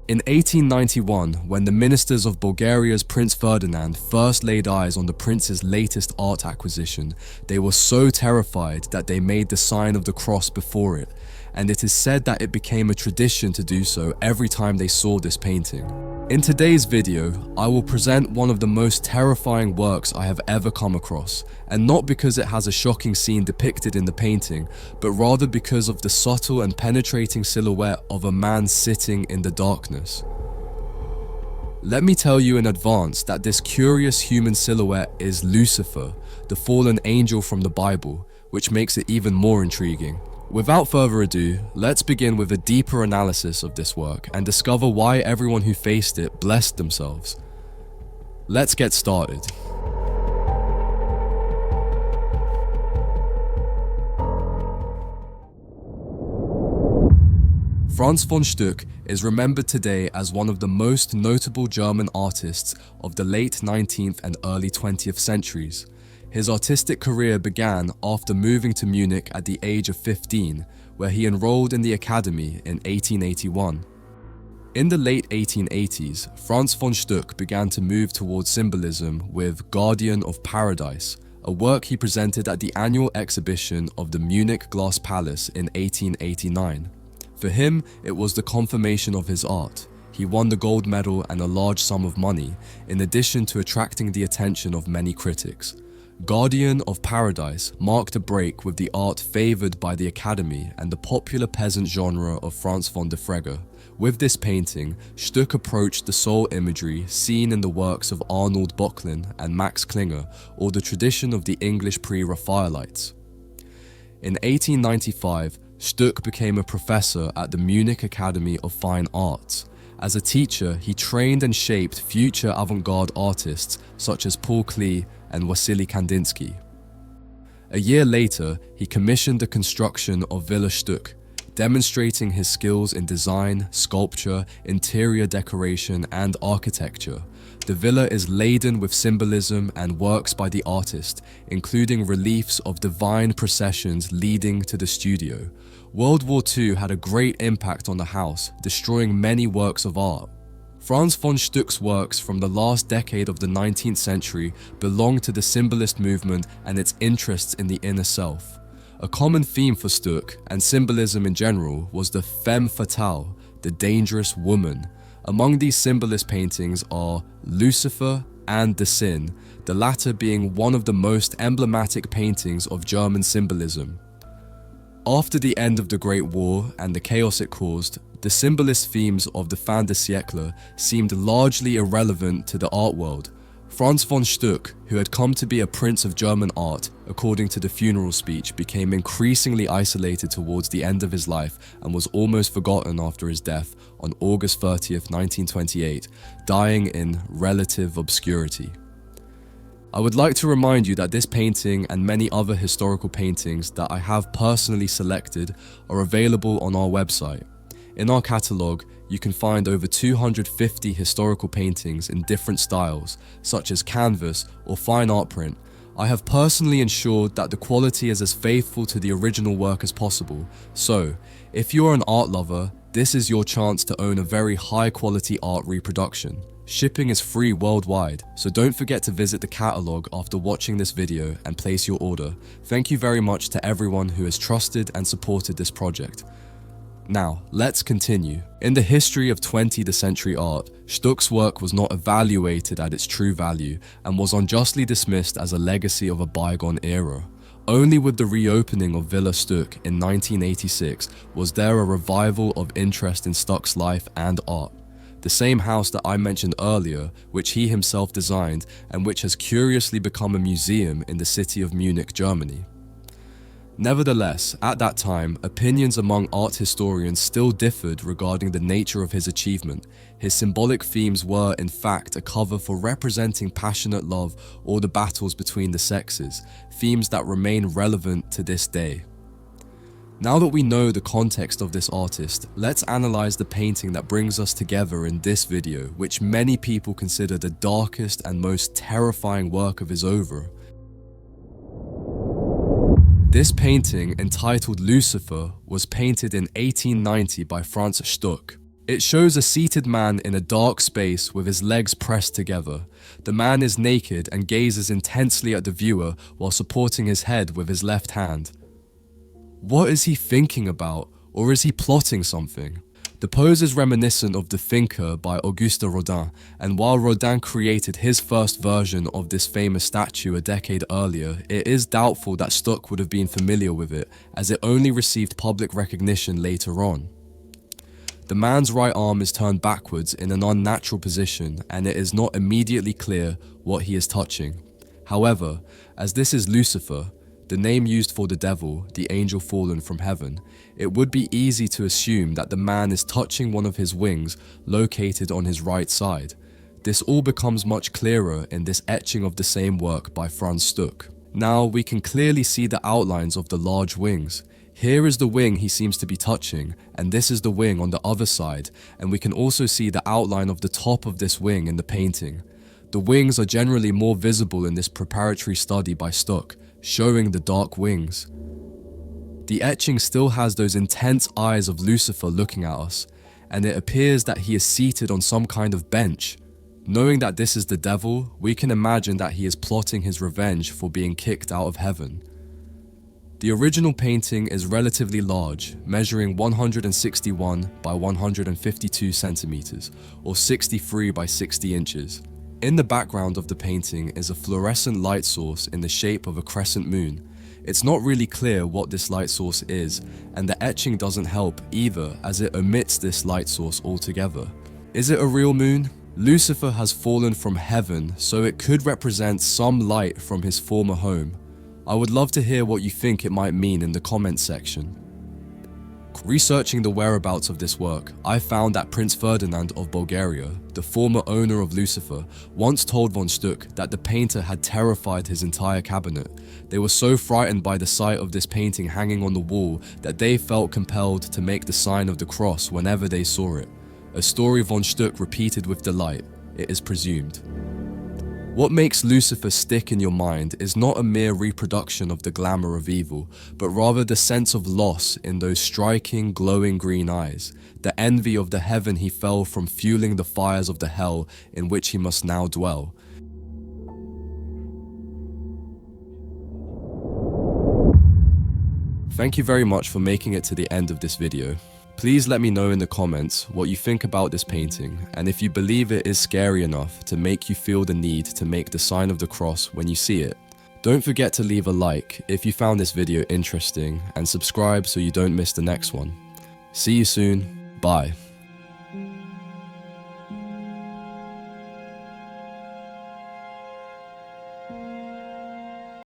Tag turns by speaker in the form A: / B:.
A: In 1891, when the ministers of Bulgaria's Prince Ferdinand first laid eyes on the prince's latest art acquisition, they were so terrified that they made the sign of the cross before it, and it is said that it became a tradition to do so every time they saw this painting. In today's video, I will present one of the most terrifying works I have ever come across, and not because it has a shocking scene depicted in the painting, but rather because of the subtle and penetrating silhouette of a man sitting in the darkness. Let me tell you in advance that this curious human silhouette is Lucifer, the fallen angel from the Bible, which makes it even more intriguing. Without further ado, let's begin with a deeper analysis of this work and discover why everyone who faced it blessed themselves. Let's get started. Franz von Stuck is remembered today as one of the most notable German artists of the late 19th and early 20th centuries. His artistic career began after moving to Munich at the age of 15, where he enrolled in the academy in 1881. In the late 1880s, Franz von Stuck began to move towards symbolism with Guardian of Paradise, a work he presented at the annual exhibition of the Munich Glass Palace in 1889. For him, it was the confirmation of his art. He won the gold medal and a large sum of money, in addition to attracting the attention of many critics. Guardian of Paradise marked a break with the art favoured by the Academy and the popular peasant genre of Franz von der Frege. With this painting, Stuck approached the soul imagery seen in the works of Arnold Böcklin and Max Klinger, or the tradition of the English pre-Raphaelites. In 1895, Stuck became a professor at the Munich Academy of Fine Arts. As a teacher, he trained and shaped future avant-garde artists such as Paul Klee and Wassily Kandinsky. A year later, he commissioned the construction of Villa Stuck, demonstrating his skills in design, sculpture, interior decoration, and architecture. The villa is laden with symbolism and works by the artist, including reliefs of divine processions leading to the studio. World War II had a great impact on the house, destroying many works of art. Franz von Stuck's works from the last decade of the 19th century belong to the symbolist movement and its interests in the inner self. A common theme for Stuck, and symbolism in general, was the femme fatale, the dangerous woman. Among these symbolist paintings are Lucifer and The Sin, the latter being one of the most emblematic paintings of German symbolism. After the end of the Great War and the chaos it caused, the symbolist themes of the fin de siècle seemed largely irrelevant to the art world. Franz von Stuck, who had come to be a prince of German art, according to the funeral speech, became increasingly isolated towards the end of his life and was almost forgotten after his death on August 30th, 1928, dying in relative obscurity. I would like to remind you that this painting and many other historical paintings that I have personally selected are available on our website. In our catalogue, you can find over 250 historical paintings in different styles, such as canvas or fine art print. I have personally ensured that the quality is as faithful to the original work as possible, so if you are an art lover, this is your chance to own a very high quality art reproduction. Shipping is free worldwide, so don't forget to visit the catalogue after watching this video and place your order. Thank you very much to everyone who has trusted and supported this project. Now, let's continue. In the history of 20th century art, Stuck's work was not evaluated at its true value and was unjustly dismissed as a legacy of a bygone era. Only with the reopening of Villa Stuck in 1986 was there a revival of interest in Stuck's life and art. The same house that I mentioned earlier, which he himself designed and which has curiously become a museum in the city of Munich, Germany. Nevertheless, at that time, opinions among art historians still differed regarding the nature of his achievement. His symbolic themes were, in fact, a cover for representing passionate love or the battles between the sexes, themes that remain relevant to this day. Now that we know the context of this artist, let's analyze the painting that brings us together in this video, which many people consider the darkest and most terrifying work of his oeuvre. This painting, entitled Lucifer, was painted in 1890 by Franz von Stuck. It shows a seated man in a dark space with his legs pressed together. The man is naked and gazes intensely at the viewer while supporting his head with his left hand. What is he thinking about, or is he plotting something? The pose is reminiscent of The Thinker by Auguste Rodin, and while Rodin created his first version of this famous statue a decade earlier, it is doubtful that Stuck would have been familiar with it, as it only received public recognition later on. The man's right arm is turned backwards in an unnatural position, and it is not immediately clear what he is touching. However, as this is Lucifer, the name used for the devil, the angel fallen from heaven, it would be easy to assume that the man is touching one of his wings located on his right side. This all becomes much clearer in this etching of the same work by Franz Stuck. Now we can clearly see the outlines of the large wings. Here is the wing he seems to be touching, and this is the wing on the other side, and we can also see the outline of the top of this wing in the painting. The wings are generally more visible in this preparatory study by Stuck, showing the dark wings. The etching still has those intense eyes of Lucifer looking at us, and it appears that he is seated on some kind of bench. Knowing that this is the devil, we can imagine that he is plotting his revenge for being kicked out of heaven. The original painting is relatively large, measuring 161 by 152 centimeters, or 63 by 60 inches. In the background of the painting is a fluorescent light source in the shape of a crescent moon. It's not really clear what this light source is, and the etching doesn't help either, as it omits this light source altogether. Is it a real moon? Lucifer has fallen from heaven, so it could represent some light from his former home. I would love to hear what you think it might mean in the comments section. Researching the whereabouts of this work, I found that Prince Ferdinand of Bulgaria, the former owner of Lucifer, once told von Stuck that the painter had terrified his entire cabinet. They were so frightened by the sight of this painting hanging on the wall that they felt compelled to make the sign of the cross whenever they saw it. A story von Stuck repeated with delight, it is presumed. What makes Lucifer stick in your mind is not a mere reproduction of the glamour of evil, but rather the sense of loss in those striking, glowing green eyes, the envy of the heaven he fell from fueling the fires of the hell in which he must now dwell. Thank you very much for making it to the end of this video. Please let me know in the comments what you think about this painting, and if you believe it is scary enough to make you feel the need to make the sign of the cross when you see it. Don't forget to leave a like if you found this video interesting, and subscribe so you don't miss the next one. See you soon, bye.